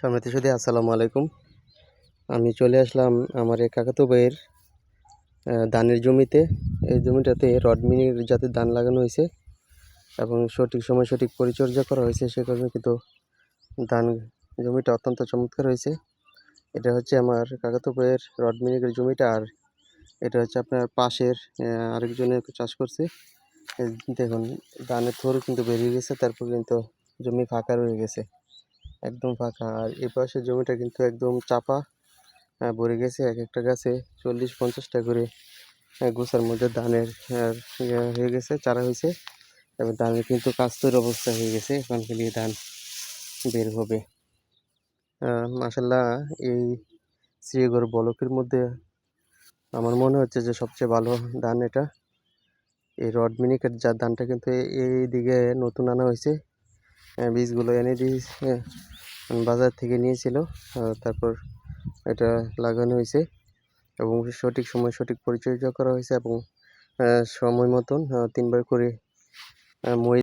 সম্মানিত সুধী, আসসালামু আলাইকুম। আমি চলে আসলাম আমার এক কাকাতো ভাইয়ের ধানের জমিতে। এই জমিটাতে রড মিনি জাতের ধান লাগানো হয়েছে এবং সঠিক সময় সঠিক পরিচর্যা করা হয়েছে, সে কারণে কিন্তু ধান জমিটা অত্যন্ত চমৎকার হয়েছে। এটা হচ্ছে আমার কাকাতো ভাইয়ের রড মিনির জমিটা, আর এটা হচ্ছে আপনার পাশের আরেকজনের চাষ করছে। এই দেখুন, ধানের থোর কিন্তু বেরিয়ে গেছে, তারপর কিন্তু জমি ফাঁকা রয়ে গেছে, একদম ফাঁকা। আর এই পাশের জমিটা কিন্তু একদম চাপা ভরে গেছে। এক একটা গাছে 40-50টা করে গোছার মধ্যে ধানের হয়ে গেছে, চারা হয়েছে এবং ধানের কিন্তু কাস্তর অবস্থা হয়ে গেছে। এখন খালি ধান বের হবে। মাশাল্লাহ, এই শ্রীগড় বলকের মধ্যে আমার মনে হচ্ছে যে সবচেয়ে ভালো ধান এটা। এই রড মিনিকেট যার ধানটা কিন্তু এই দিকে নতুন আনা হয়েছে। বীজগুলো এনে দিয়ে বাজার থেকে নিয়েছিল, তারপর এটা লাগানো হয়েছে এবং সঠিক সময় সঠিক পরিচর্যা করা হয়েছে এবং সময় মতন 3 বার করে মই